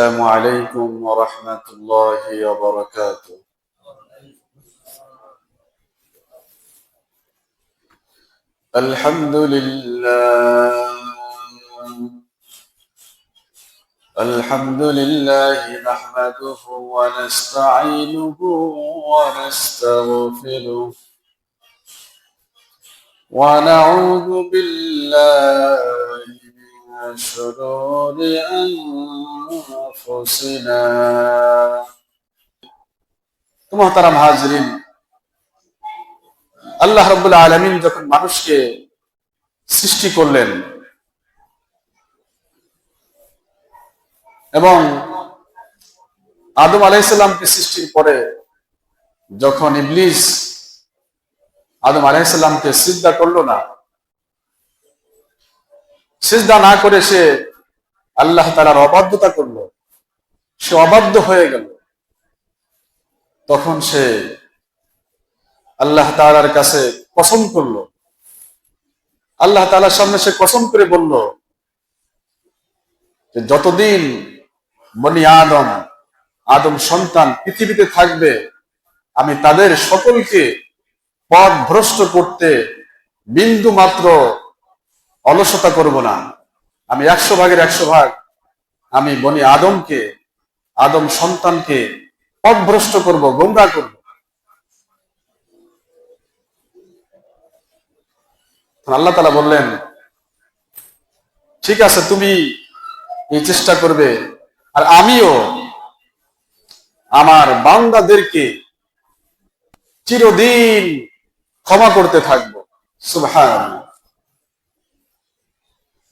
السلام عليكم ورحمة الله وبركاته. الحمد لله نحمده ونستعينه ونستغفره ونعوذ بالله من شرور أنفسنا। মুহতারাম হাজরিন, আল্লাহ রাব্বুল আলামিন যখন মানুষকে সৃষ্টি করলেন এবং আদম আলাইহিস সালামকে সৃষ্টির পরে যখন ইবলিস আদম আলাইহিস সালামকে সিজদা করলো না, সিজদা না করে সে আল্লাহ তাআলার অবাধ্যতা করলো, সে অবাধ্য হয়ে গেল, তখন সে আল্লাহ তাআলার কাছে কসম করলো। আল্লাহ তাআলার সামনে সে কসম করে বলল যে যতদিন বনি আদম সন্তান পৃথিবীতে থাকবে, আমি তাদের সকলকে পথ ভ্রষ্ট করতে বিন্দু মাত্র অলসতা করব না। আমি 100 ভাগের 100 ভাগ আমি বনি আদম সন্তানকে পথ ভ্রষ্ট করব, গোমরাহ করব। আল্লাহ তাআলা বললেন, ঠিক আছে, তুমি এই চেষ্টা করবে, আর আমিও আমার বান্দাদেরকে চিরদিন ক্ষমা করতে থাকবো। সুবহানাল্লাহ।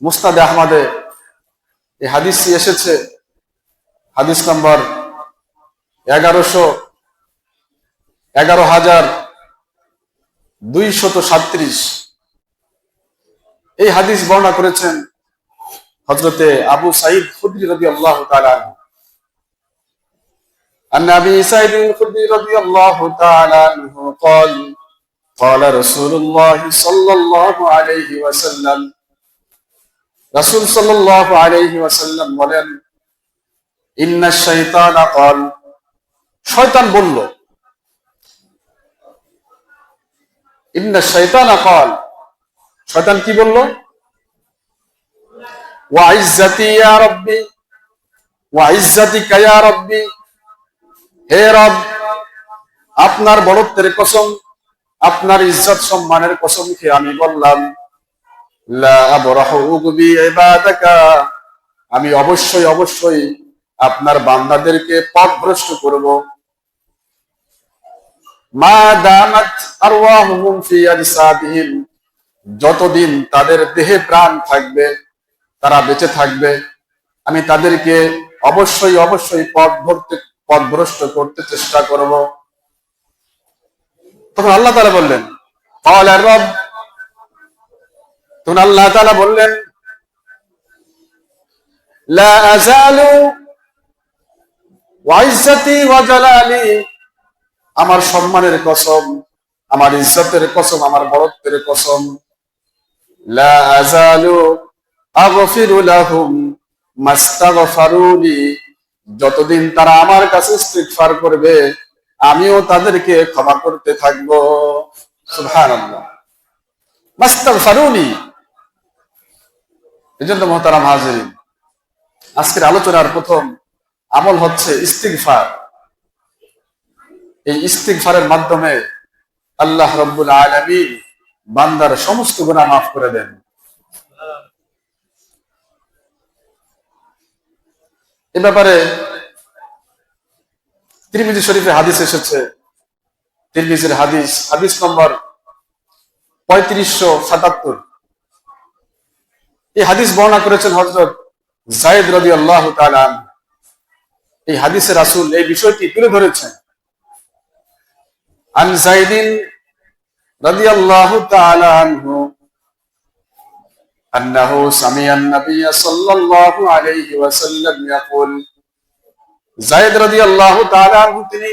মুসনাদে আহমদে এই হাদিসটি এসেছে, হাদিস নম্বর 11,237। এই হাদিস বর্ণনা করেছেন হযরতে আবু সাঈদ খুদরি রাদিয়াল্লাহু তাআলা আনহু। عن أبي سعيد الخدري رضي الله تعالى عنه قال قال رسول الله صلى الله عليه وسلم رسول صلى الله عليه وسلم বলেন, إن الشيطان قال, শয়তান বলল, إن الشيطان قال, শয়তান কি বলল? وعزتي يا ربي وعزتك يا ربي, হে রব, আপনার বড়ত্বের কসম, আপনার ইজ্জত সম্মানের কসম খেয়ে আমি বললাম, লা আবরাহু উগবি ইবাদাকা, আমি অবশ্যই আপনার বান্দাদেরকে পথভ্রষ্ট করব। মা দামাত আরওয়াহুম ফি আজসাদিহিম, যতদিন তাদের দেহে প্রাণ থাকবে, তারা বেঁচে থাকবে, আমি তাদেরকে অবশ্যই পথভ্রষ্ট করতে চেষ্টা করব। তখন আল্লাহ তাআলা বললেন, ক্বালা রব, তখন আল্লাহ তাআলা বললেন, লা আযালু ওয়া ইজ্জতি ওয়া জালালি, আমার সম্মানের কসম, আমার ইজ্জতের কসম, আমার বড়ত্বের কসম, লা আযালু আগফিরু লাহুম মাস্তাগফারুনি, যতদিন তারা আমার কাছে ইস্তিগফার করবে, আমিও তাদেরকে ক্ষমা করতে থাকবো। সুবহানাল্লাহ। মাস্তাগফারুনি। এজন্য মুহতারাম হাজিরিন, আজকের আলোচনার প্রথম আমল হচ্ছে ইস্তিগফার। এই ইস্তিগফারের মাধ্যমে আল্লাহ রাব্বুল আলামিন বান্দার সমস্ত গুনাহ মাফ করে দেন। এ ব্যাপারে তিরমিজি শরীফে হাদিস এসেছে, তিরমিজির হাদিস নম্বর 3577। এই হাদিস বর্ণনা করেছেন হযরত যায়েদ রাদিয়াল্লাহু তাআলা আনহু। এই হাদিসে রাসূল এই বিষয়টি তুলে ধরেছেন। আন যায়েদিন রাদিয়াল্লাহু তাআলা আনহু আন্নাহু সামিআ আন-নবিয়্য সাল্লাল্লাহু আলাইহি ওয়াসাল্লাম ইয়াকুল, যায়েদ রাদিয়াল্লাহু তাআলা আনহু তিনি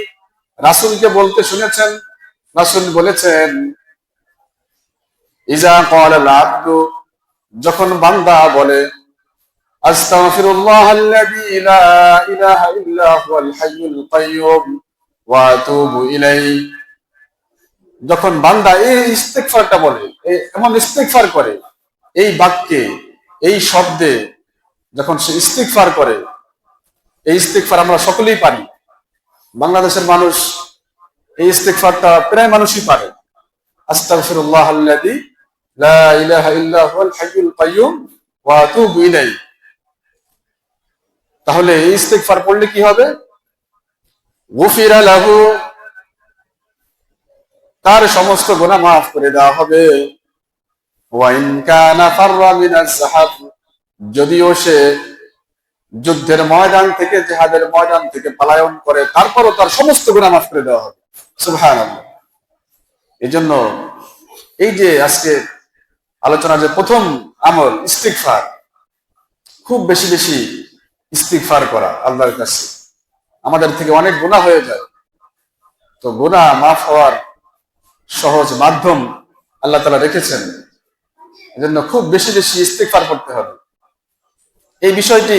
রাসূলকে বলতে শুনেছেন, রাসূল বলেছেন, ইজা ক্বালা আল-আবদু, যখন বান্দা বলে আস্তাগফিরুল্লাহাল্লাযী লা ইলাহা ইল্লা হুয়াল হাইয়ুল কাইয়্যুম ওয়া আতুবু ইলাইহি। যখন বান্দা এই ইস্তেগফারটা বলে, এমন ইস্তেগফার করে, এই বাক্যে, এই শব্দে যখন সে ইস্তেগফার করে, এই ইস্তেগফার আমরা সকলেই পারি। বাংলাদেশের মানুষ এই ইস্তেগফারটা প্রায় মানুষই পারে। আস্তাগফিরুল্লাহাল্লাযী লা ইলাহা ইল্লা হুয়াল হাইয়ুল কাইয়্যুম ওয়া আতুবু ইলাইহি। তাহলে এই ইস্তেগফার পড়লে কি হবে? গুফিরা লাহু, তার সমস্ত গুনাহ মাফ করে দেওয়া হবে। ওয়া ইন কানা ফাররা মিনাজ যাহাব, যদিও সে যুদ্ধের ময়দান থেকে, জিহাদের ময়দান থেকে পলায়ন করে, তারপরও তার সমস্ত গুনাহ মাফ করে দেওয়া হবে। সুবহানাল্লাহ। এজন্য এই যে আজকে আলোচনা, যে প্রথম আমল ইস্তিগফার, খুব বেশি বেশি ইস্তিগফার করা আল্লাহর কাছে। আমাদের থেকে অনেক গুনাহ হয়ে যায়, তো গুনাহ মাফ হওয়ার সহজ মাধ্যম আল্লাহ তাআলা রেখেছেন। এজন্য খুব বেশি বেশি ইস্তিগফার করতে হবে। এই বিষয়টি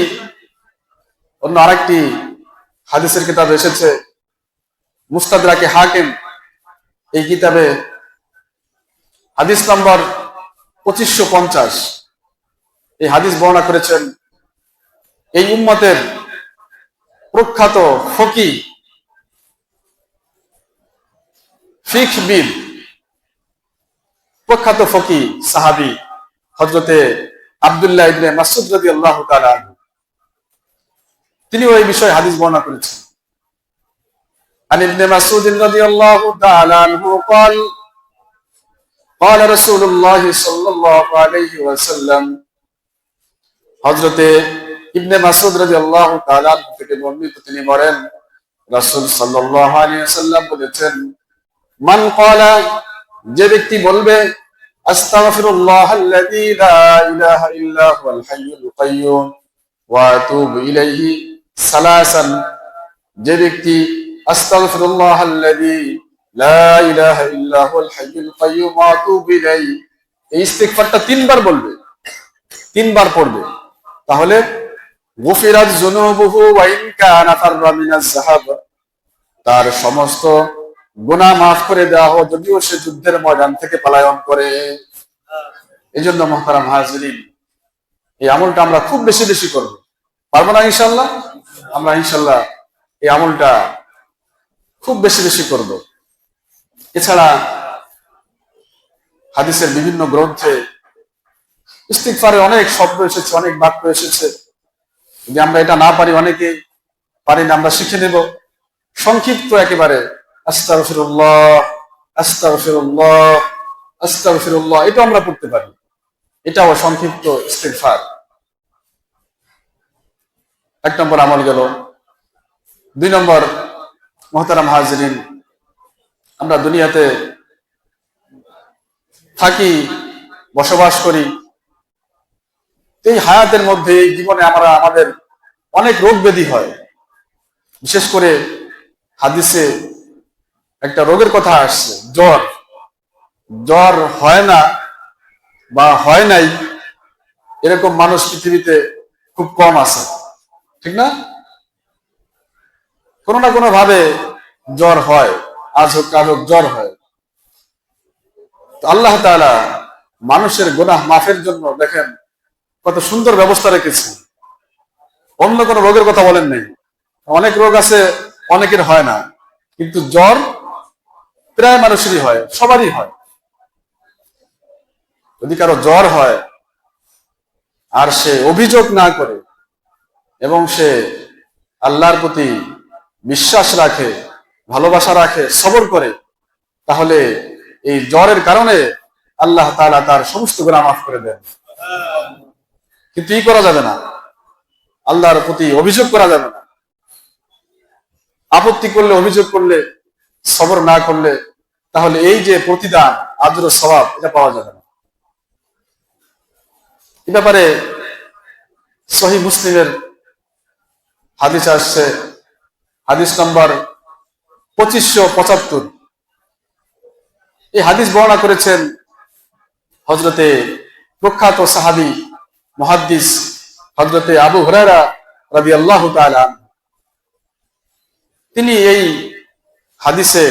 অন্য আরেকটি হাদিসের কিতাবে এসেছে, মুস্তাদরাকে হাকিম, এই কিতাবে হাদিস নম্বর 2550, এই হাদিস বর্ণনা করেছেন এই উম্মতের প্রখ্যাত ফকিহ, ফিকহবিদ, প্রখ্যাত ফকিহ সাহাবী হযরতে আব্দুল্লাহ ইবনে মাসউদ রাদিয়াল্লাহু তাআলা আনহু, তিনি ওই বিষয়ে হাদিস বর্ণনা করেছেন। আন ইবনে মাসউদ রাদিয়াল্লাহু তাআলা আনহু قال قال رسول الله صلى الله عليه وسلم, হযরতে ইবনে মাসউদ রাদিয়াল্লাহু তাআলা আনহু থেকে বর্ণিত, তিনি বলেন রাসূল সাল্লাল্লাহু আলাইহি ওয়াসাল্লাম বলেছেন, মান ক্বালা, যে ব্যক্তি বলবে আস্তাগফিরুল্লাহাল্লাযী লা ইলাহা ইল্লা হুয়াল হাইয়ুল কাইয়্যুম ওয়া আতুবু ইলাইহি সালাসান, যে ব্যক্তি আস্তাগফিরুল্লাহাল্লাযী লা ইলাহা ইল্লা হুয়াল হাইয়ুল কাইয়্যুম ওয়া আতুবু ইলাইহি, এই ইস্তিগফারটা তিনবার বলবে, তিনবার পড়বে, তাহলে গুফিরাত যুনুবুহু ওয়া ইন কানা ফাররা মিনাজ যাহাব, তার সমস্ত গুনাহ মাফ করে দেওয়া হবে, যদিও সে যুদ্ধের ময়দান থেকে পলায়ন করে। এই জন্য মুহতারাম হাজিরিন, এই আমলটা আমরা খুব বেশি বেশি করব। পারবো না ইনশাআল্লাহ? আমরা ইনশাআল্লাহ এই আমলটা খুব বেশি বেশি করব। এছাড়া হাদিসের বিভিন্ন গ্রন্থে ইস্তিগফারে অনেক শব্দ এসেছে, অনেক বাক্য এসেছে। যদি আমরা এটা না পারি, অনেকে পারি না, আমরা শিখে নেব সংক্ষিপ্ত একেবারে আস্তাগফিরুল্লাহ, আস্তাগফিরুল্লাহ, আস্তাগফিরুল্লাহ, এটা আমরা পড়তে পারি। এটাও সংক্ষিপ্ত ইস্তিগফার। এক নম্বর আমল গেল। দুই নম্বর, মুহতারাম হাজিরিন, আমরা দুনিয়াতে থাকি, বসবাস করি, এই হায়াতের মধ্যে, এই জীবনে আমরা আমাদের অনেক রোগ ব্যাধি হয়। বিশেষ করে হাদিসে একটা রোগের কথা আসছে, জ্বর। জ্বর হয় না বা হয় নাই এরকম মানুষ পৃথিবীতে খুব কম আছে, ঠিক না? কোনো না কোনো ভাবে জ্বর হয়, আজ হোক কাল হোক জ্বর হয়। আল্লাহ তাআলা মানুষের গুনাহ মাফের জন্য দেখেন কত সুন্দর ব্যবস্থা রেখেছে। অন্য কোনো রোগের কথা বলেন নাই। অনেক রোগ আছে, অনেকের হয় না, কিন্তু জ্বর প্রায় মানুষেরই হয়, সবারই হয়। যদি কারো জ্বর হয় আর সে অভিযোগ না করে এবং সে আল্লাহর প্রতি বিশ্বাস রাখে, ভালোবাসা রাখে, সবর করে, তাহলে এই জ্বরের কারণে আল্লাহ তাআলা তার সমস্ত গুনাহ মাফ করে দেন। কিন্তু ই করা যাবে না, আল্লাহর প্রতি অভিযোগ করা যাবে না। আপত্তি করলে, অভিযোগ করলে, সবর না করলে, তাহলে এই যে প্রতিদান, আজর ও সওয়াব, এটা পাওয়া যাবে না। এ ব্যাপারে সহিহ মুসলিমের হাদিস আসছে, হাদিস নম্বর 2575। এই হাদিস বর্ণনা করেছেন হযরতে প্রখ্যাত সাহাবী মুহাদ্দিস হযরতে আবু হুরায়রা রাদিয়াল্লাহু তাআলা তিনি এই হাদিসে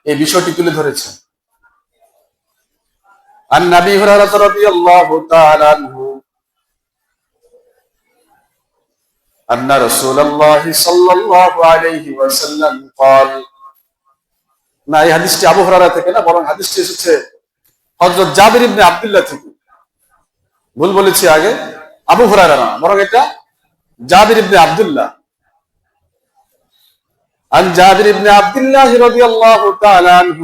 এই বিষয়টি তুলে ধরেছেন। আন নবী হুরায়রা রাদিয়াল্লাহু তাআলা আনহু আন্না রাসূলুল্লাহ সাল্লাল্লাহু আলাইহি ওয়াসাল্লাম قال না, এই হাদিসটি আবু হুরায়রা থেকে না, বরং হাদিসটি এসেছে হযরত জাবির ইবনে আব্দুল্লাহ থেকে। ভুল বলেছি আগে, আবু হুরায়রা না, বরং এটা জাবির ইবনে আব্দুল্লাহ। عن جابر بن عبد الله رضي الله تعالى عنه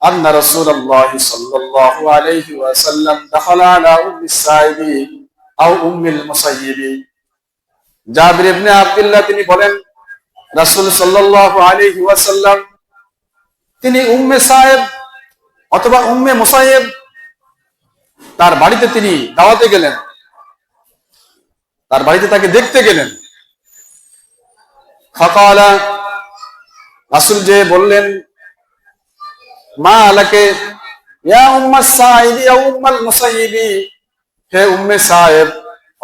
أن رسول الله صلى الله عليه وسلم دخل على أم السائب أو أم المسيب। জাবির ইবনে আব্দুল্লাহ তিনি বলেন, রাসূল সাল্লাল্লাহু আলাইহি ওয়াসাল্লাম তিনি উম্মে সায়েব অথবা উম্মে মুসাইয়্যিব তার বাড়িতে তিনি দাওয়াতে গেলেন, তার বাড়িতে তাকে দেখতে গেলেন। ফাকালা, রাসূল যে বললেন, মা আলাকে ইয়া উম্মাস সাইব ইয়া উম্মাল মুসাইয়্যিব, হে উম্মে সায়েব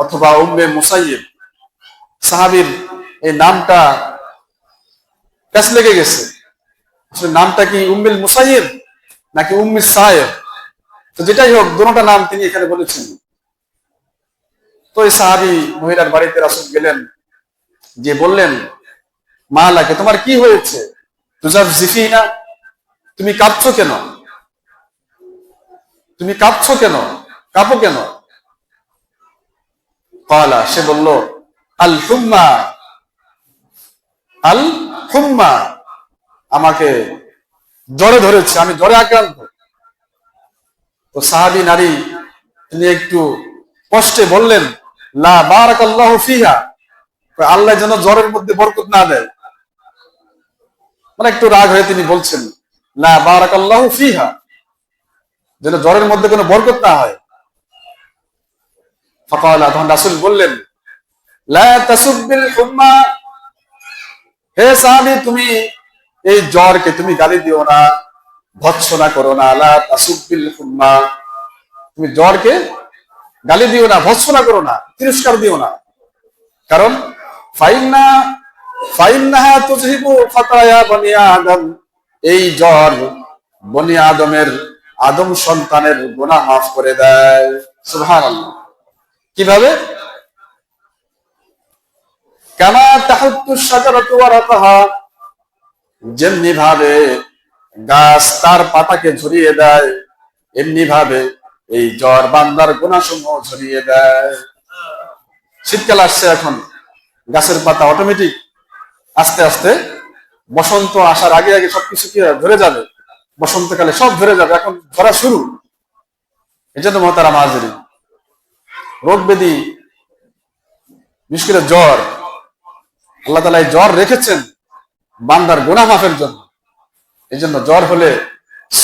অথবা উম্মে মুসাইয়্যিব। সাহাবীর এই নামটা কাছে লেগে গেছে, আসলে নামটা কি উম্মুল মুসাইয়্যিব নাকি উম্মে সায়েব, তো যেটাই হোক দুটোটা নাম তিনি এখানে বলেছেন। তো এই সাহাবী মহিলার বাড়িতে রাসূল গেলেন, যে বললেন, মা আলাকে তোমার কি হয়েছে, তুজাফজিফিনা, তুমি কাঁদছো কেন, তুমি কাঁদছো কেন, কাঁপো কেন? ক্বালা, সে বলল, আল হুম্মা, আল হুম্মা, আমাকে জ্বরে ধরেছে, আমি জ্বরে আক্রান্ত। তো সাহাবী নারী তিনি একটু কষ্টে বললেন, লা বারাকাল্লাহু ফিহা, আল্লাহ যেন জ্বরের মধ্যে বরকত না দেয়। মানে একটু রাগ হয়ে তিনি বলছেন, লা বারাকাল্লাহু ফিহা, যেন জ্বরের মধ্যে কোনো বরকত না হয়। ফাকালা, তখন রাসূল বললেন, লা তাসুব্বিল হুম্মা, হে সাহাবী তুমি এই জ্বরকে তুমি গালি দিও না, ভৎসনা করো না। লা তাসুব্বিল হুম্মা, তুমি জ্বরকে গালি দিও না, ভৎসনা করো না, তিরস্কার দিও না। কারণ ফাইন্নাহা তুযহিবু খাতায়া বনি আদম, এই জ্বর বনি আদমের, আদম সন্তানের গুনাহ মাফ করে দেয়। সুবহানাল্লাহ। কিভাবে? কামা তাহুত্তু শাজারাতু ওয়ারাকাহা, যেমনি ভাবে গাছ তার পাতাকে ঝরিয়ে দেয়, এমনি ভাবে এই জ্বর বান্দার গুনাহসমূহ ঝরিয়ে দেয়। শীতকাল আসছে, এখন গাছের পাতা অটোমেটিক আস্তে আস্তে বসন্ত আসার আগে আগে সবকিছু কি ধরে যাবে, বসন্তকালে সব ধরে যাবে, এখন ধরা শুরু। এই জন্য মহতারাম হাজিরিন, রোগ ব্যাধি, বিশেষ করে জ্বর, আল্লাহ তাআলা এই জ্বর রেখেছেন বান্দার গুনাহ মাফের জন্য। এই জন্য জ্বর হলে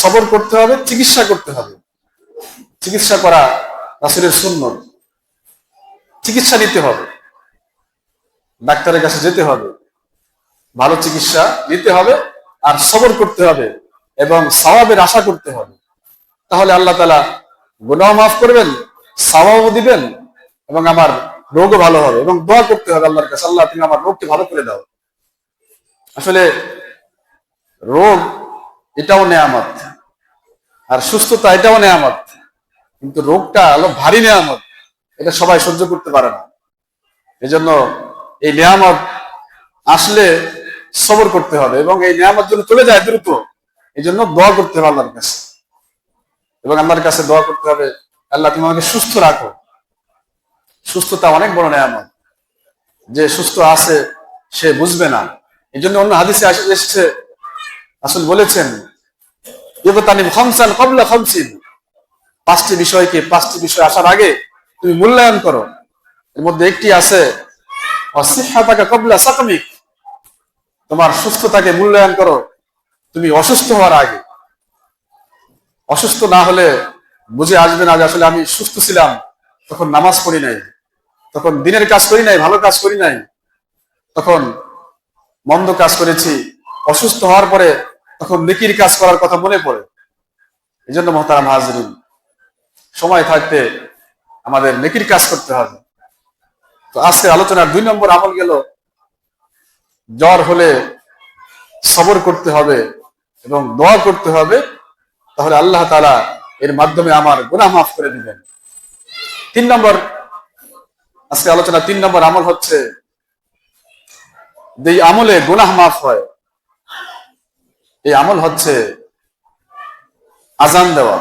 সবর করতে হবে, চিকিৎসা করতে হবে। চিকিৎসা করা রাসূলের সুন্নাত, চিকিৎসা নিতে হবে, ডাক্তারের কাছে যেতে হবে, ভালো চিকিৎসা নিতে হবে, আর সবর করতে হবে এবং সওয়াবের আশা করতে হবে। তাহলে আল্লাহ তাআলা গুনাহ মাফ করবেন, সওয়াবও দিবেন, এবং আমার রোগও ভালো হবে। এবং দোয়া করতে হবে আল্লাহর কাছে, আল্লাহ তুমি আমার রোগকে ভালো করে দাও। আসলে রোগ এটাও নেয়ামত, আর সুস্থতা এটাও নেয়ামত, কিন্তু রোগটা হলো ভারী নেয়ামত, এটা সবাই সহ্য করতে পারে না। এজন্য এই নেয়ামত আসলে সবর করতে হবে, এবং এই নেয়ামত যেন চলে যায় দ্রুত, এই জন্য দোয়া করতে হবে আল্লাহর কাছে। এবং আল্লাহর কাছে দোয়া করতে হবে, আল্লাহ তুমি আমাকে সুস্থ রাখো। সুস্থতা অনেক বড় নেয়ামত, যে সুস্থ আছে সে বুঝবে না। এই জন্য অন্য হাদিসে এসেছে, রাসূল বলেছেন, ইবতানিব খামসান ক্বাবলা খামসিন, পাঁচটি বিষয়কে, পাঁচটি বিষয় আসার আগে তুমি মূল্যায়ন করো। এর মধ্যে একটি আছে ওয়াসিহহাতাকা ক্বাবলা সাকমিক, তোমার সুস্থতাকে মূল্যায়ন করো তুমি অসুস্থ হওয়ার আগে। অসুস্থ না হলে বুঝে আসবে না যে আসলে আমি সুস্থ ছিলাম, তখন নামাজ পড়ি নাই, তখন দিনের কাজ করি নাই, ভালো কাজ করি নাই, তখন মন্দ কাজ করেছি। অসুস্থ হওয়ার পরে তখন নেকির কাজ করার কথা মনে পড়ে। এই জন্য মুহতারাম হাজিরিন, সময় থাকতে আমাদের নেকির কাজ করতে হবে, তো আজকে আলোচনার 2 নম্বর আমল গেল, জ্বর হলে সবর করতে হবে এবং দোয়া করতে হবে, তাহলে আল্লাহ তাআলা এর মাধ্যমে আমার গুনাহ মাফ করে দিবেন। 3 নম্বর, আজকে আলোচনা 3 নম্বর আমল হচ্ছে, যে আমলে গুনাহ মাফ হয়, এই আমল হচ্ছে আজান দেওয়া।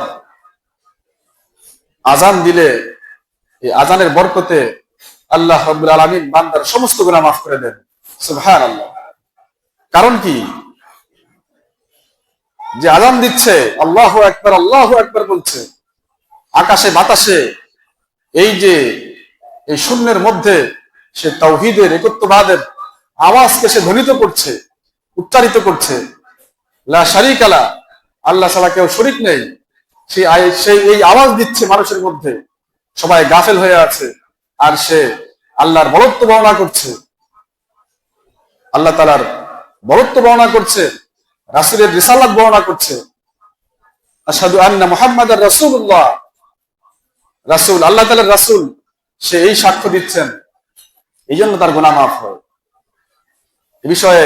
আজান দিলে এই আজানের বরকতে আল্লাহ রাব্বুল আলামিন বান্দার সমস্ত গুনাহ মাফ করে দেন। সুবহানাল্লাহ। কারণ কি? যে আজান দিচ্ছে, আল্লাহু আকবার আল্লাহু আকবার বলছে, আকাশে বাতাসে এই যে এই শূন্যের মধ্যে সে তাওহীদের, একত্ববাদের আওয়াজকে সে ধ্বনিত করছে, উচ্চারিত করছে, লা শারীকা লা, আল্লাহ ছাড়া কেউ শরীক নেই, সেই এই আওয়াজ দিচ্ছে মানুষের মধ্যে, সবাই গাফেল হয়ে আছে, আর সে আল্লাহর বরত্ব বর্ণনা করছে, আল্লাহ তাআলার বরত্ব বর্ণনা করছে, রাসূলের রিসালাত বর্ণনা করছে। আশহাদু আন্না মুহাম্মাদার রাসূলুল্লাহ, রাসূল আল্লাহ তাআলার রাসূল, সে এই সাক্ষ্য দিচ্ছেন, এই জন্য তার গুনাহ মাফ হয়। এ বিষয়ে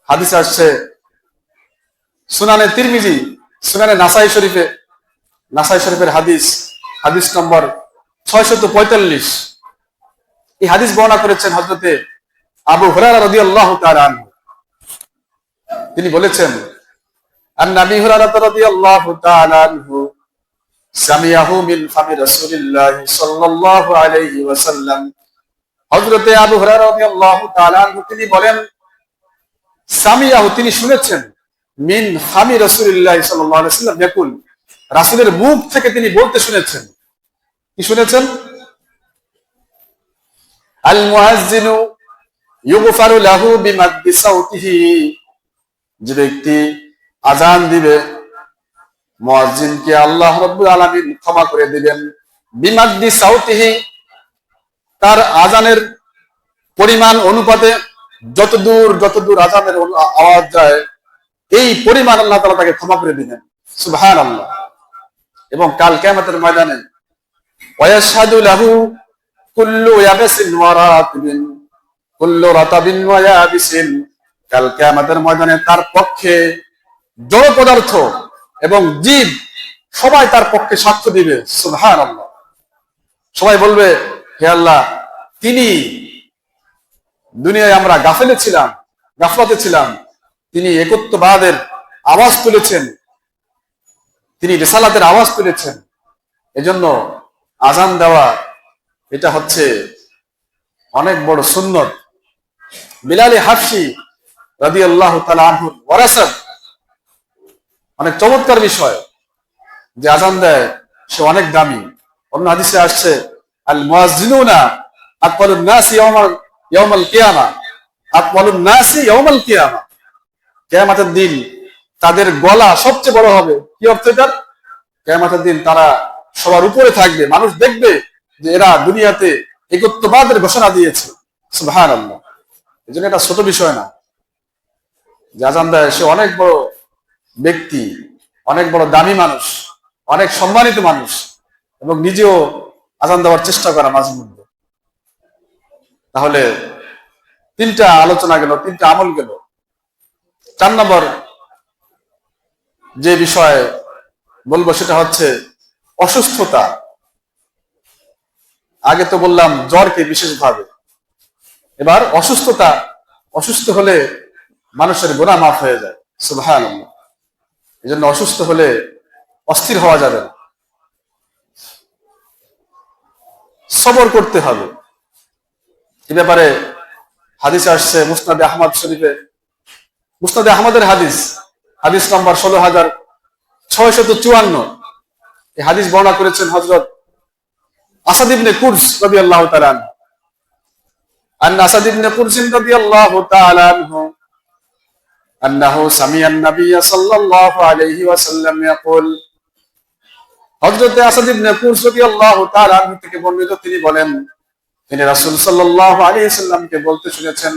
হাদিস আসছে সুনানে তিরমিজি, সুনানে নাসাই শরীফের হাদিস নম্বর 645। এই হাদিস বর্ণনা করেছেন হযরতে আবু হুরায়রা রাদিয়াল্লাহু তাআলা আনহু। তিনি বলেছেন, আন নবী হুরায়রা রাদিয়াল্লাহু তাআলা আনহু সামিয়াহু মিন ফামি রাসূলিল্লাহ সাল্লাল্লাহু আলাইহি ওয়াসাল্লাম। হযরতে আবু হুরায়রা রাদিয়াল্লাহু তাআলা আনহু তিনি বলেন, সামিয়াহু তিনি শুনেছেন, মিন ফামি রাসূলিল্লাহ সাল্লাল্লাহু আলাইহি ওয়াসাল্লাম ইয়াকুল, রাসূলের মুখ থেকে তিনি বলতে শুনেছেন। কি শুনেছেন? আল মুয়াজ্জিনু ইউগফারু লাহু বিমাদ্দি সাউতিহি, যে ব্যক্তি আজান দিবে, মুয়াজ্জিনকে আল্লাহ রাব্বুল আলামিন ক্ষমা করে দিবেন, বিমাদ্দি সাউতিহি, তার আজানের পরিমাণ অনুপাতে, যতদূর আজানের আওয়াজ যায়, এই পরিমাণ আল্লাহ তাআলা তাকে ক্ষমা করে দিবেন। সুবহানাল্লাহ। এবং কাল কিয়ামতের ময়দানে ওয়ায়াশহাদু লাহু কুল্লু ইয়াবিসিন ওয়া রাতাবিন, কুল্লু রাতাবিন ওয়া ইয়াবিসিন, কাল কিয়ামতের ময়দানে তার পক্ষে জড় পদার্থ এবং জীব সবাই তার পক্ষে সাক্ষ্য দিবে। সুবহানাল্লাহ। সবাই বলবে, হে আল্লাহ, তিনি দুনিয়ায় আমরা গাফলাতে ছিলাম, তিনি একত্ববাদের আওয়াজ তুলেছেন, তিনি রিসালাতের আওয়াজ তুলেছেন। এজন্য আজান দেওয়া এটা হচ্ছে অনেক বড় সুন্নত। বিলাল হাবশী রাদিয়াল্লাহু তাআলা আনহু ওয়ারাসাত, অনেক চমৎকার বিষয়, যে আজান দেয় সে অনেক দামি। অন্য হাদিসে আসছে, আল মুয়াজ্জিনুনা আকওয়ালুন নাসি ইয়াউমাল কিয়ামা, আকওয়ালুন নাসি ইয়াউমাল কিয়ামা, কিয়ামতের দিন তাদের গলা সবচেয়ে বড় হবে। কি অর্থ এটার? কিয়ামতের দিন তারা সবার উপরে থাকবে, মানুষ দেখবে যে এরা দুনিয়াতে একত্ববাদের ঘোষণা দিয়েছে। সুবহানাল্লাহ। এজন্য এটা ছোট বিষয় না, যে আজান দেয় সে অনেক বড় ব্যক্তি, অনেক বড় দামি মানুষ, অনেক সম্মানিত মানুষ, এবং নিজেও আজান দেওয়ার চেষ্টা করা মাঝে মধ্যে। তাহলে 3টা আলোচনা গেল, 3টা আমল গেল। 4 নম্বর যে বিষয়ে বলবো সেটা হচ্ছে অসুস্থতা। আগে তো বললাম জ্বরকে বিশেষভাবে, এবার অসুস্থতা। অসুস্থ হলে মানুষের গুনাহ মাফ হয়ে যায়। সুবহানাল্লাহ। এজন্য অসুস্থ হলে অস্থির হওয়া যাবে না, সবর করতে হবে। এ ব্যাপারে হাদিস আসছে মুসনাদে আহমদ শরীফে, মুসনাদে আহমদের হাদিস নম্বর 16654। এই হাদিস বর্ণনা করেছেন হযরত আসাদ ইবনে কুরস রাদিয়াল্লাহু তাআলা আনহু। আন আসাদ ইবনে কুরস রাদিয়াল্লাহু তাআলা আনহু আন্নাহু সামিআন নবী সাল্লাল্লাহু আলাইহি ওয়াসাল্লাম ইয়াকুল, হযরত আসাদ ইবনে কুরস রাদিয়াল্লাহু তাআলা আনহু থেকে বর্ণিত, তিনি বলেন, তিনি রাসূল সাল্লাল্লাহু আলাইহি ওয়াসাল্লামকে বলতে শুনেছেন,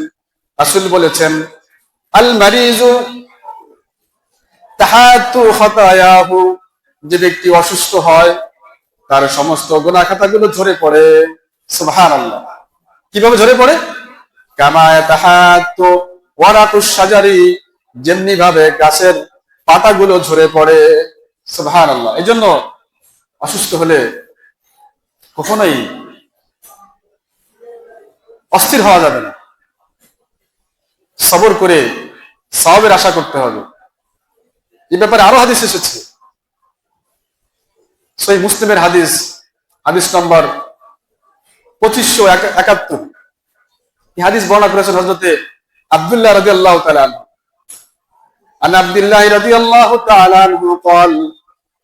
রাসূল বলেছেন, আল মারিজু তাহাতু খাতায়াহু, যে ব্যক্তি অসুস্থ হয় তার সমস্ত গুনাহ খাতাগুলো ঝরে পড়ে। সুবহানাল্লাহ। কিভাবে ঝরে পড়ে? কামা ইয়াতাহাত্তু ওয়ারাকুশ শাজারি, যেমনি ভাবে গাছের পাতাগুলো ঝরে পড়ে। সুবহানাল্লাহ। এই জন্য অসুস্থ হলে কখনোই অস্থির হওয়া যাবে না, সবর করে সওয়াবের আশা করতে হবে। এই ব্যাপারে আরো হাদিস এসেছে, সহিহ মুসলিমের হাদিস, হাদিস নম্বর 2571। এই হাদিস বর্ণনা করেছেন হযরতে আব্দুল্লাহ রাদিয়াল্লাহু তাআলা আনহু। আন আব্দুল্লাহ রাদিয়াল্লাহু তাআলা আনহু قال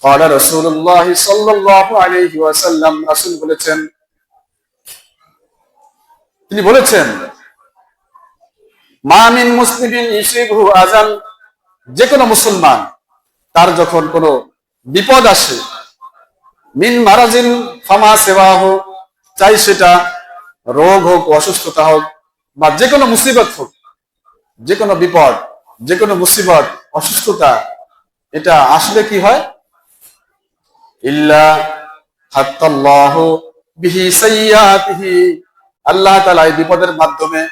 قال رسول الله صلى الله عليه وسلم, রাসূল বলেছেন, তিনি বলেছেন, মা মিন মুসলিমিন ইউসিবহু আযান, যে কোনো মুসলমান তার যখন কোনো বিপদ আসে, মিন মারাজিন ফামা সিওয়াহু, চাই সেটা রোগ হোক, অসুস্থতা হোক, বা যে কোনো মুসিবত হোক, যে কোনো বিপদ, যে কোনো মুসিবত, অসুস্থতা, এটা আসলে কি হয়? ইল্লা হাত্তাল্লাহু বিহি সাইয়্যাতিহি, আল্লাহ তাআলা এই বিপদের মাধ্যমে,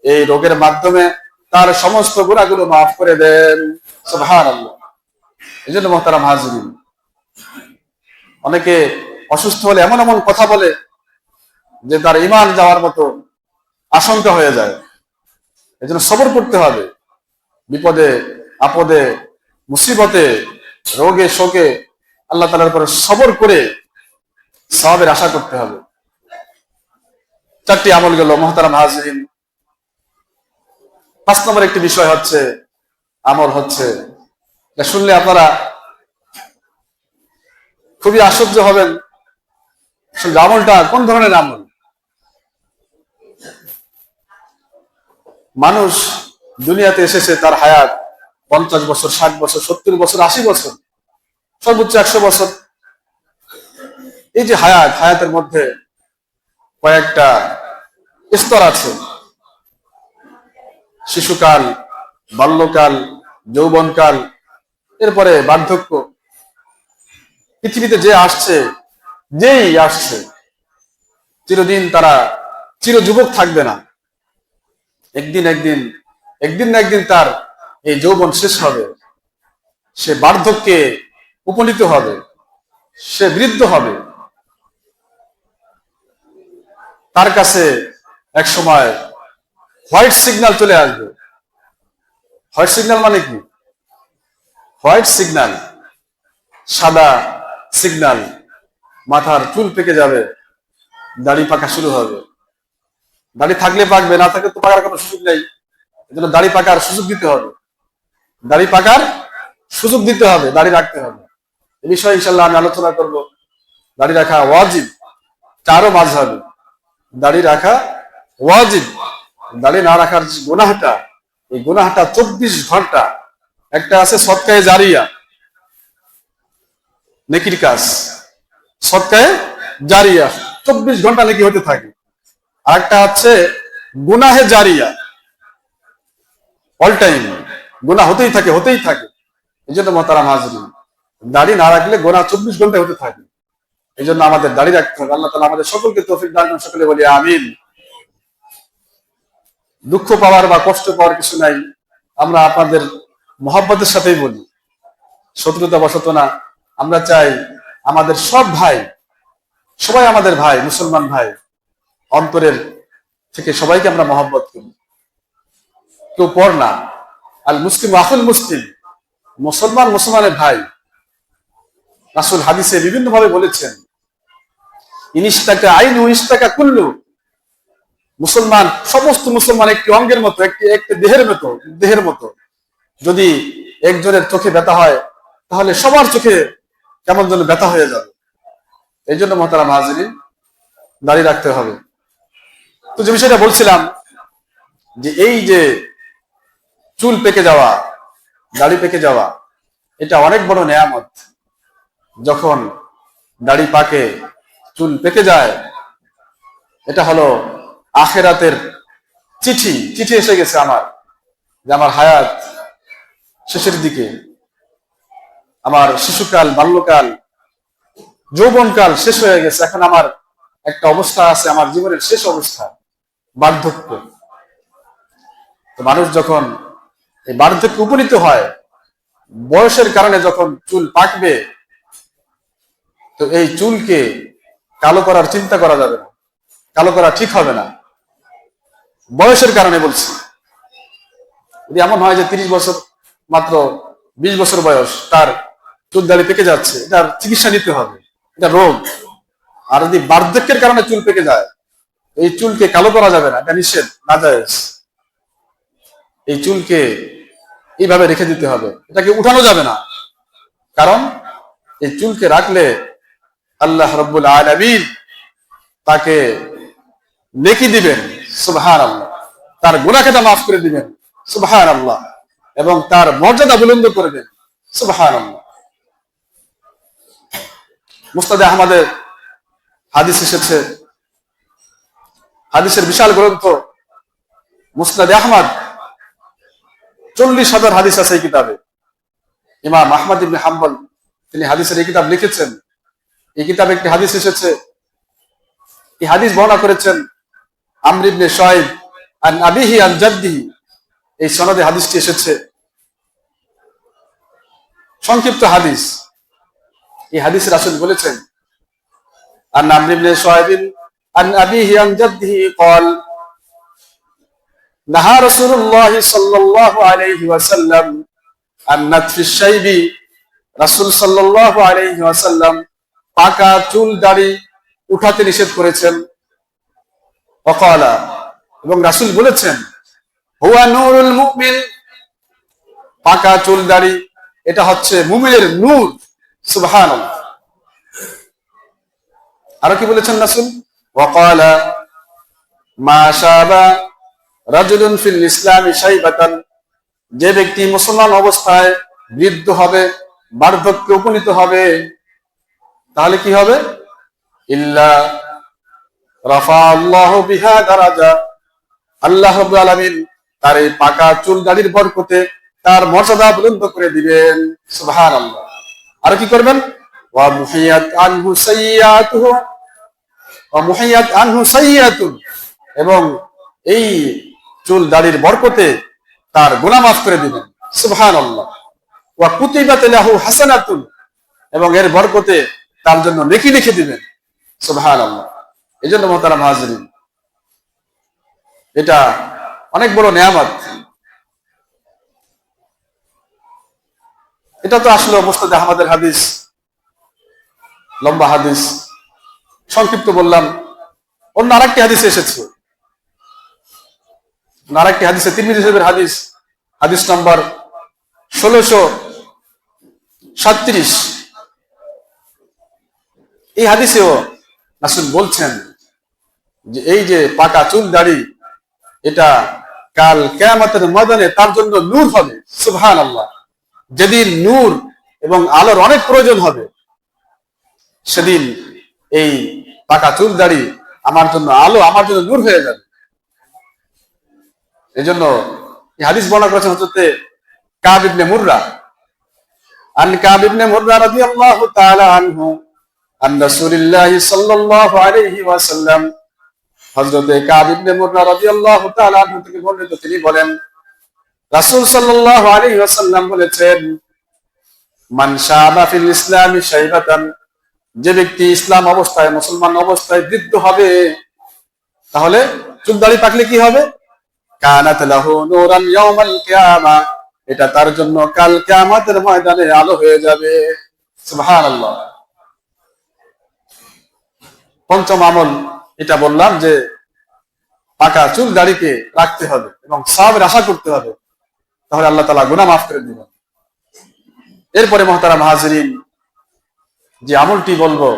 এই রোগের মাধ্যমে তার সমস্ত গুনাহগুলো মাফ করে দেন। সুবহানাল্লাহ। এজন্য মুহতারাম হাজিরিন, অনেকে অসুস্থ হলে এমন এমন কথা বলে যে তার ঈমান যাওয়ার মতো আশঙ্কা হয়ে যায়। এজন্য সবর করতে হবে, বিপদে আপদে মুসিবতে রোগে শোকে আল্লাহ তাআলার উপর সবর করে সওয়াবের আশা করতে হবে। 4টি আমল গেল মুহতারাম হাজিরিন। 5 নম্বর একটি বিষয় হচ্ছে, আমল হচ্ছে, যা শুনলে আপনারা খুবই আশ্চর্য হবেন, আমলটা কোন ধরনের আমল। মানুষ দুনিয়াতে এসেছে, তার হায়াত 50 বছর, 60 বছর, 70 বছর, 80 বছর, সর্বোচ্চ 100 বছর। এই যে হায়াতের মধ্যে কয়েকটা স্তর আছে, শিশুকাল, বাল্যকাল, যৌবনকাল, এরপরে বার্ধক্য। পৃথিবীতে যেই আসছে চিরদিন তারা চির যুবক থাকবে না। একদিন না একদিন তার এই যৌবন শেষ হবে, সে বার্ধক্যে উপনীত হবে, সে বৃদ্ধ হবে। তার কাছে এক সময় হোয়াইট সিগন্যাল চলে আসবে। হোয়াইট সিগন্যাল মানে কি? হোয়াইট সিগন্যাল, সাদা সিগন্যাল, মাথার চুল পেকে যাবে, দাড়ি পাকা শুরু হবে। দাড়ি থাকলে পাকবে, না থাকলে তো পাকার কোনো সুযোগ নেই। এজন্য দাড়ি পাকার সুযোগ দিতে হবে, দাড়ি পাকার সুযোগ দিতে হবে, দাড়ি রাখতে হবে। এই বিষয়ে ইনশাআল্লাহ আমি আলোচনা করব। দাড়ি রাখা ওয়াজিব, 4 মাযহাবে দাড়ি রাখা ওয়াজিব। দাড়ি না রাখার যে গুনাহটা, এই গুনাহটা 24 ঘন্টা। একটা আছে সদকায়ে জারিয়া, নেকির কাজ, সদকায়ে জারিয়া 24 ঘন্টা নেকি হতে থাকে। আর একটা হচ্ছে গুনাহে জারিয়া, অল টাইম গুনাহ হতেই থাকে। এই জন্য মুহতারাম হাজিরিন, দাড়ি না রাখলে গুনাহ 24 ঘন্টা হতে থাকে। এই জন্য আমাদের দাড়ি রাখতে হবে। আল্লাহ তাআলা আমাদের সকলকে তৌফিক দান করুন। সকলে বলি আমিন। দুঃখ পাওয়ার বা কষ্ট পাওয়ার কিছু নাই, আমরা আপনাদের মহব্বতের সাথেই বলি, শত্রুতা বশত না। আমরা চাই আমাদের সব ভাই, সবাই আমাদের ভাই, মুসলমান ভাই, অন্তরের থেকে সবাইকে আমরা মহব্বত করি, কেউ পর না। আল মুসলিম আখুল মুসলিম, মুসলমানের ভাই। রাসূল হাদিসে বিভিন্ন ভাবে বলেছেন, ইনিশতাকা আইনু ইশতাকা কুল্লু, সমস্ত মুসলমান একটি অঙ্গের মতো, একটি দেহের মতো। যদি একজনের চোখে ব্যথা হয়, তাহলে সবার চোখে কেমন যেন ব্যথা হয়ে যাবে। এই জন্য মুহতারাম হাজিরিন, দাড়ি রাখতে হবে। তো যে বিষয়টা বলছিলাম, যে এই যে চুল পেকে যাওয়া, দাড়ি পেকে যাওয়া, এটা অনেক বড় নেয়ামত। যখন দাড়ি পাকে, চুল পেকে যায়, এটা হলো আখিরাতের চিঠি এসে গেছে আমার, যে আমার হায়াত শেষের দিকে, আমার শিশুকাল, বাল্যকাল, যৌবনকাল শেষ হয়ে গেছে। এখন আমার একটা অবস্থা আছে, আমার জীবনের শেষ অবস্থা। বার্ধক্য। তো মানুষ যখন এই বার্ধক্যে উপনীত হয়, বয়সের কারণে যখন চুল পাকবে, তো এই চুলকে কালো করার চিন্তা করা যাবে না, কালো করা ঠিক হবে না। বয়সের কারণে বলছি। যদি এমন হয় যে 30 বছর, মাত্র 20 বছর বয়স, তার চুল দাড়ি পেকে যাচ্ছে, এটার চিকিৎসা নিতে হবে, এটা রোগ। আর যদি বার্ধক্যের কারণে চুল পেকে যায়, এই চুলকে কালো করা যাবে না, এটা নিষেধ, নাজায়েজ। এই চুলকে এইভাবে রেখে দিতে হবে, এটাকে উঠানো যাবে না। কারণ এই চুলকে রাখলে আল্লাহ রাব্বুল আলামিন তাকে নেকি দিবেন, সুবহানাল্লাহ, তার গুনাহ খাতা মাফ করে দিবেন, সুবহানাল্লাহ, এবং তার মর্যাদা বুলন্দ করবেন, সুবহানাল্লাহ। মুসনাদে আহমদের হাদিস এসেছে, হাদিসের বিশাল গ্রন্থ মুসনাদে আহমদ, 40,000 হাদিস আছে এই কিতাবে। ইমাম আহমদ ইবনে হাম্বল তিনি হাদিসের এই কিতাব লিখেছেন। এই কিতাবে একটি হাদিস এসেছে, এই হাদিস বর্ণনা করেছেন আমর ইবনে শুআইব আন আবিহি আন জাদ্দিহি। এই সনদে হাদিসটি এসেছে, সংক্ষিপ্ত হাদিস। এই হাদিসে রাসূল বলেছেন, আন আমর ইবনে শুআইব আন আবিহি আন জাদ্দিহি قال নাহা রাসূলুল্লাহ সাল্লাল্লাহু আলাইহি ওয়াসাল্লাম আন নাতফি শাইবি। রাসূল সাল্লাল্লাহু আলাইহি ওয়াসাল্লাম পাকা চুল দাড়ি উঠাতে নিষেধ করেছেন। ওয়াকালা, এবং রাসূল বলেছেন, হুয়া নূরুল মুমিন, পাকা চুল দাড়ি এটা হচ্ছে মুমিনের নূর, সুবহানাল্লাহ। আর কি বলেছেন রাসূল? ওয়াকালা মা শাবা রাজুলুন ফিল ইসলামি শাইবাতান, যে ব্যক্তি মুসলমান অবস্থায় বৃদ্ধ হবে, বার্ধক্যে উপনীত হবে, তাহলে কি হবে? ইল্লা রাফা আল্লাহু বিহা দারাজা, আল্লাহ রাব্বুল আলামিন তার এই পাকা চুল দাড়ির বরকতে তার মর্যাদা বুলন্দ করে দিবেন, সুবহানাল্লাহ। আর কি করবেন? ওয়া মুহিয়াত আনহু সাইয়্যাতুহু, ওয়া মুহিয়াত আনহু সাইয়্যাতুন, এবং এই চুল দাড়ির বরকতে তার গুনাহ মাফ করে দিবেন, সুবহানাল্লাহ। ওয়া কুতিবাত লাহু হাসানাতুন, এবং এর বরকতে তার জন্য নেকি লিখে দিবেন, সুবহানাল্লাহ। এজন্য মুহতারাম হাজিরিন, এটা অনেক বড় নিয়ামত। এটা তো আসলে মুসনাদে আহমদের হাদিস, লম্বা হাদিস, সংক্ষিপ্ত বললাম। অন্য আরেকটি হাদিসে এসেছে, আরেকটি হাদিসে, তিরমিজি শরীফের হাদিস, হাদিস নাম্বার 1637। এই হাদিসেও রাসূল বলছেন যে এই যে পাকা চুল দাড়ি, এটা কাল কিয়ামতের ময়দানে তার জন্য নূর হবে, সুবহানাল্লাহ। যেদিন নূর এবং আলোর অনেক প্রয়োজন হবে, সেদিন এই পাকা চুল দাড়ি আমার জন্য আলো, আমার জন্য নূর হয়ে যাবে। এই জন্য এই হাদিস বর্ণনা করেছেন হযরত কাব ইবনে মুররা, আন কাব ইবনে মুররা রাদিয়াল্লাহু তাআলা আনহু আন রাসূলুল্লাহ সাল্লাল্লাহু আলাইহি ওয়াসাল্লাম, হযরত কাব ইবনে মুররা রাদিয়াল্লাহু তাআলা আনহু থেকে বর্ণিত, তিনি বলেন, রাসূল সাল্লাল্লাহু আলাইহি ওয়াসাল্লাম বলেছেন, মান শাবা ফিল ইসলামি শাইবাতান, যে ব্যক্তি ইসলাম অবস্থায়, মুসলমান অবস্থায় বৃদ্ধ হবে, তাহলে চুল দাড়ি পাকলে কি হবে? কানাত লাহু নূরান ইয়াউমাল কিয়ামা, এটা তার জন্য কাল কিয়ামতের ময়দানে আলো হয়ে যাবে, সুবহানাল্লাহ। পঞ্চম আমল এটা বললাম যে পাকা চুল দাড়িকে রাখতে হবে এবং সওয়াবের আশা করতে হবে, তাহলে আল্লাহ তাআলা গুনাহ মাফ করে দিবেন। এরপরে মুহতারাম হাজিরিন, যে আমলটি বলবো,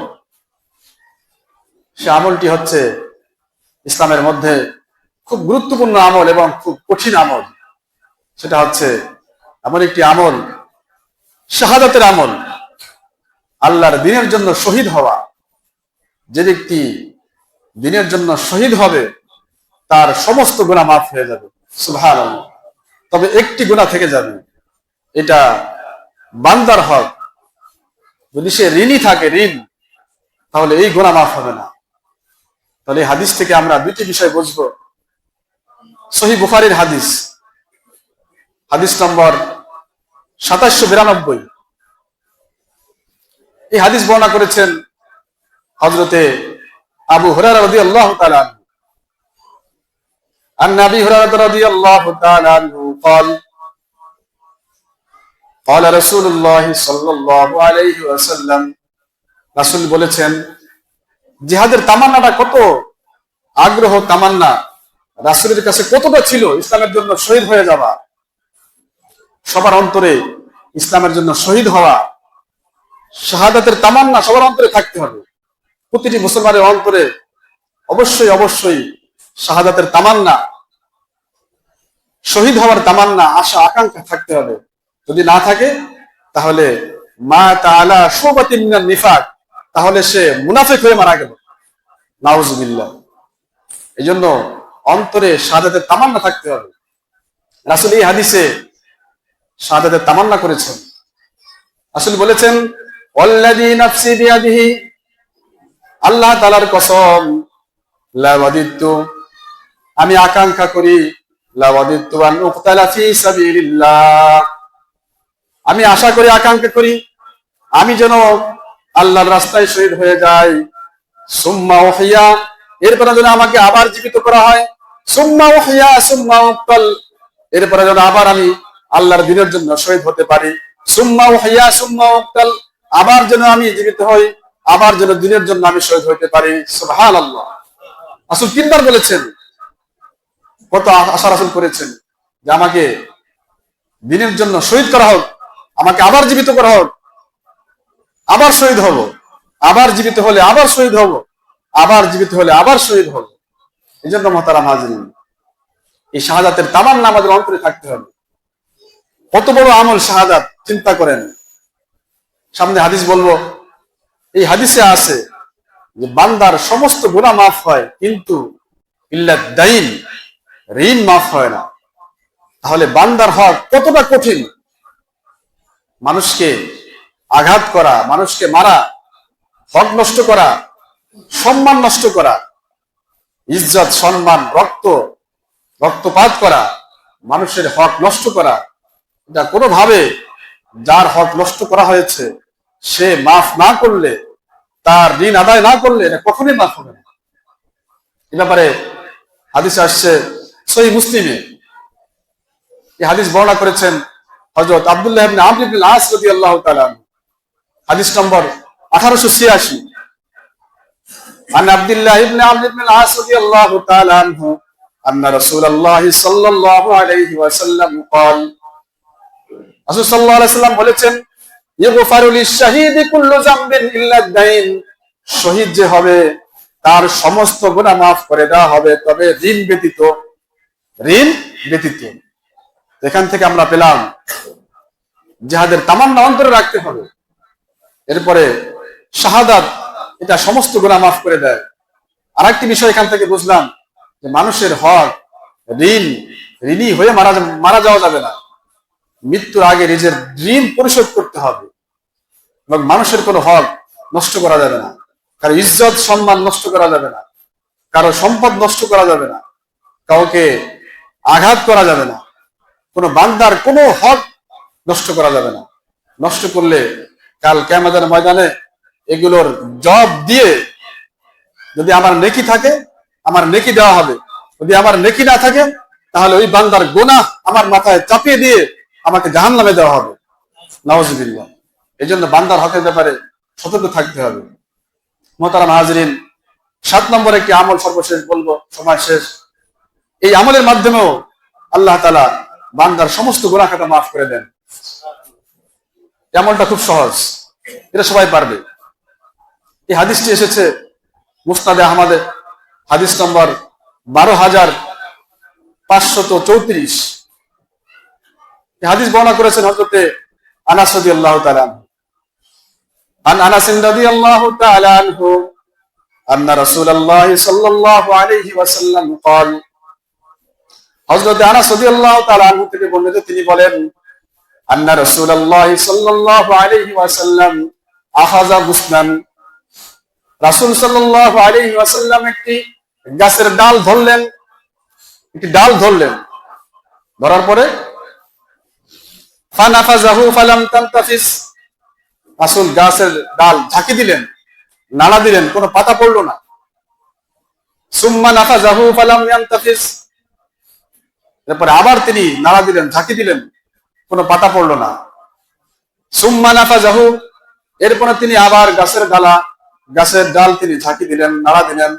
সে আমলটি হচ্ছে ইসলামের মধ্যে খুব গুরুত্বপূর্ণ আমল এবং খুব কঠিন আমল। সেটা হচ্ছে এমন একটি আমল, শাহাদাতের আমল, আল্লাহর দ্বীনের জন্য শহীদ হওয়া। যে ব্যক্তি দ্বীনের জন্য শহীদ হবে, তার সমস্ত গুনাহ মাফ হয়ে যাবে, সুবহানাল্লাহ। তবে একটি গুনাহ থেকে যাবে, এটা বান্দার হক। যদি সে ঋণী থাকে, ঋণ, তাহলে এই গুনাহ মাফ হবে না। তাহলে এই হাদিস থেকে আমরা দুটি বিষয় বুঝবো। সহিহ বুখারীর হাদিস, হাদিস নম্বর 2792। এই হাদিস বর্ণনা করেছেন হযরতে আবু হুরায়রা রাদিয়াল্লাহু তাআলা আনহু। عن أبي هريرة رضي الله تعالى عنه قال قال رسول الله صلى الله عليه وسلم, রাসূল বলেছেন, জিহাদের তামান্নাটা কত আগ্রহ, তামান্না রাসূলের কাছে কতটা ছিল ইসলামের জন্য শহীদ হয়ে যাওয়া। সবার অন্তরে ইসলামের জন্য শহীদ হওয়া, শাহাদাতের তামান্না সবার অন্তরে থাকতে হবে। প্রতিটি মুসলমানের অন্তরে অবশ্যই অবশ্যই শাহাদাতের তামান্না, শহীদ হওয়ার তামান্না, আশা আকাঙ্ক্ষা থাকতে হবে। যদি না থাকে তাহলে মা তাআলা শুবাতিন মিনান নিফাক, তাহলে সে মুনাফিক হয়ে মারা গেল, নাউজুবিল্লাহ। এই জন্য অন্তরে শাহাদাতের তামান্না থাকতে হবে। রাসূল এই হাদিসে শাহাদাতের তামান্না করেছেন। রাসূল বলেছেন, ওয়াল্লাযী নাফসি বিয়াদিহি, আল্লাহ তাআলার কসম, লা ওয়াদিতু, আমি আকাঙ্ক্ষা করি, লা ওয়াদিতু আন উকতালা ফি সাবিলিল্লাহ, আমি আশা করি, আকাঙ্ক্ষা করি আমি যেন আল্লাহর রাস্তায় শহীদ হয়ে যাই। সুম্মা উহিয়া, এরপরে যেন আমাকে আবার জীবিত করা হয়। সুম্মা উহিয়া সুম্মা উকতাল, এরপরে যেন আবার আমি আল্লাহর দ্বীনের জন্য শহীদ হতে পারি। সুম্মা উহিয়া সুম্মা উকতাল, আবার যেন আমি জীবিত হই, আবার যেন দ্বীনের জন্য আমি শহীদ হতে পারি। সুবহানাল্লাহ। রাসূল তিনবার বলেছেন, কত আশা রাসূল করেছেন যে আমাকে দ্বীনের জন্য শহীদ করা হোক, আমাকে আবার জীবিত করা হোক, আবার শহীদ হব, আবার জীবিত হলে আবার শহীদ হব, আবার জীবিত হলে আবার শহীদ হব। এই জন্য মুহতারাম হাজরিন, এই শাহাদাতের তামান্না আমাদের অন্তরে থাকতে হবে। কত বড় আমল শাহাদাত, চিন্তা করেন। সামনে হাদিস বলবো, এই হাদিসে আছে যে বান্দার সমস্ত গুনাহ মাফ হয়, কিন্তু ইল্লা দাইন, ঋণ মাফ হয় না। তাহলে বান্দার হক কতটা কঠিন। মানুষকে আঘাত করা, মানুষকে মারা, হক নষ্ট করা, সম্মান নষ্ট করা, ইজ্জত সম্মান রক্তপাত করা, মানুষের হক নষ্ট করা, এটা কোনোভাবে যার হক নষ্ট করা হয়েছে সে মাফ না করলে, তার ঋণ আদায় না করলে এটা কখনোই মাফ হবে না। এ ব্যাপারে হাদিস আসছে সহিহ মুসলিমে। এই হাদিস বর্ণনা করেছেন হযরত আব্দুল্লাহ ইবনে আমর ইবনে আল-আস রাদিয়াল্লাহু তাআলা আনহু। হাদিস নম্বর 1886। عن عبد الله بن عمرو بن العاص رضي الله تعالى عنه أن رسول الله صلى الله عليه وسلم قال, রাসূল সাল্লাল্লাহু আলাইহি ওয়াসাল্লাম বলেছেন, ইগফারু লিশ-শাহীদি কুল্লু যামবিন ইল্লা আদ-দাইন, শহীদ যে হবে তার সমস্ত গুনাহ মাফ করে দেওয়া হবে, তবে ঋণ ব্যতীত। ঋণ ব্যতীত। এখান থেকে আমরা পেলাম জিহাদের তামান্না অন্তরে রাখতে হবে। এরপরে শাহাদাত, এটা সমস্ত গুনাহ মাফ করে দেয়। আরেকটি বিষয় এখান থেকে বুঝলাম যে মানুষের হক, ঋণী হয়ে মারা যাওয়া যাবে না। মৃত্যুর আগে নিজের ঋণ পরিশোধ করতে হবে এবং মানুষের কোনো হক নষ্ট করা যাবে না, কারো ইজ্জত সম্মান নষ্ট করা যাবে না, কারো সম্পদ নষ্ট করা যাবে না, কাউকে আঘাত করা যাবে না, কোনো বান্দার কোনো হক নষ্ট করা যাবে না। নষ্ট করলে কাল কিয়ামতের ময়দানে এগুলোর জবাব দিয়ে, যদি আমার নেকি থাকে আমার নেকি দেওয়া হবে, যদি আমার নেকি না থাকে তাহলে ওই বান্দার গুনাহ আমার মাথায় চাপিয়ে দিয়ে আমাকে জাহান্নামে দেওয়া হবে, নাউজুবিল্লাহ। এই জন্য বান্দার হকের ব্যাপারে সতর্ক থাকতে হবে। মুহতারাম হাজরিন, 7 নম্বরে একটি আমল সর্বশেষ বলবো, সময় শেষ। এই আমলের মাধ্যমেও আল্লাহ তাআলা বান্দার সমস্ত গুনাহ খাতা মাফ করে দেন। আমলটা খুব সহজ, এটা সবাই পারবে। এই হাদিসটি এসেছে মুসনাদে আহমদে, হাদিস নম্বর 12534। এই হাদিস বর্ণনা করেছেন হযরতে আনাস রাদিয়াল্লাহু তাআলা আনহু। আন আনাস রাদিয়াল্লাহু তাআলা আনহু আন্না রাসূলুল্লাহ সাল্লাল্লাহু আলাইহি ওয়াসাল্লাম قال, হযরতে আনাস রাদিয়াল্লাহু তাআলা আনহু থেকে বর্ণিত, তিনি বলেন, আন্না রাসূলুল্লাহ সাল্লাল্লাহু আলাইহি ওয়াসাল্লাম আখাযা গুসনান, রাসূল সাল্লাল্লাহু আলাইহি ওয়াসাল্লাম একটি গাছের ডাল ধরলেন। একটি ডাল ধরলেন, ধরার পরে ফানাফাযাহু ফালাম তানতাফিস, রাসূল গাছের ডাল ঝাঁকি দিলেন, নাড়া দিলেন, কোনো পাতা পড়লো না। সুম্মা নাফাযাহু ফালাম ইয়ানতাফিস, এরপরে আবার তিনি নাড়া দিলেন, ঝাঁকি দিলেন, কোনো পাতা পড়লো না। সুম্মা নাফাযাহু, এরপরে তিনি আবার গাছের ডাল তিনি ঝাঁকি দিলেন, নাড়া দিলেন।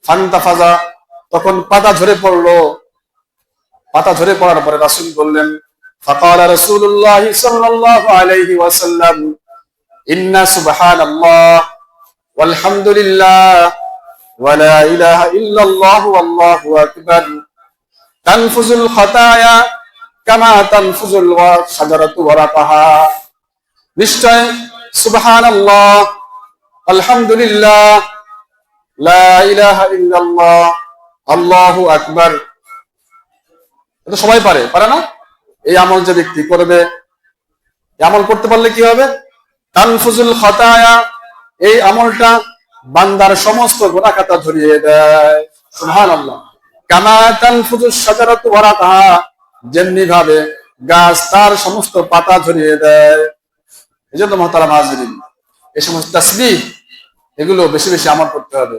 ফান্তাফাজা, তখন পাতা ঝরে পড়লো। পাতা ঝরে পড়ার পরে রাসূল বললেন, ফাকালা রাসূলুল্লাহ সাল্লাল্লাহু আলাইহি ওয়াসাল্লাম, ইন্না সুবহানাল্লাহ ওয়ালহামদুলিল্লাহ ওয়া লা ইলাহা ইল্লাল্লাহ ওয়াল্লাহু আকবার তানফুজুল খাতায়া কামা তানফুজুল শাজারাতু ওয়ারাকাহা। নিশ্চয় সুবহানাল্লাহ, আলহামদুলিল্লাহ, লা ইলাহা ইল্লাল্লাহ, আল্লাহু আকবার, এটা সবাই পারে না? এই আমল যে ব্যক্তি করবে, এই আমল করতে পারলে কি হবে? তানফুজুল খাতায়া, এই আমলটা বান্দার সমস্ত গুনাহ খাতা ঝরিয়ে দেয়। সুবহানাল্লাহ। কামা তানফুজুশ শাজারাতু ওয়ারাকাহা, যেমনি ভাবে গাছ তার সমস্ত পাতা ঝরিয়ে দেয়। এই জন্য মুহতারাম হাজিরিন, এই সমস্ত তাসবিহ এগুলো বেশি বেশি আমল করতে হবে।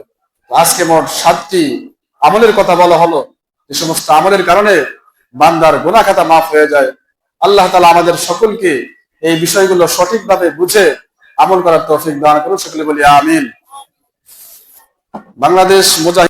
আজকে মোট 7টি আমলের কথা বলা হলো, যে সমস্ত আমলের কারণে বান্দার গুনাহ খাতা মাফ হয়ে যায়। আল্লাহ তাআলা আমাদের সকলকে এই বিষয়গুলো সঠিকভাবে বুঝে আমল করার তৌফিক দান করুন। সকলে বলি আমিন। বাংলাদেশ মুজাহিদ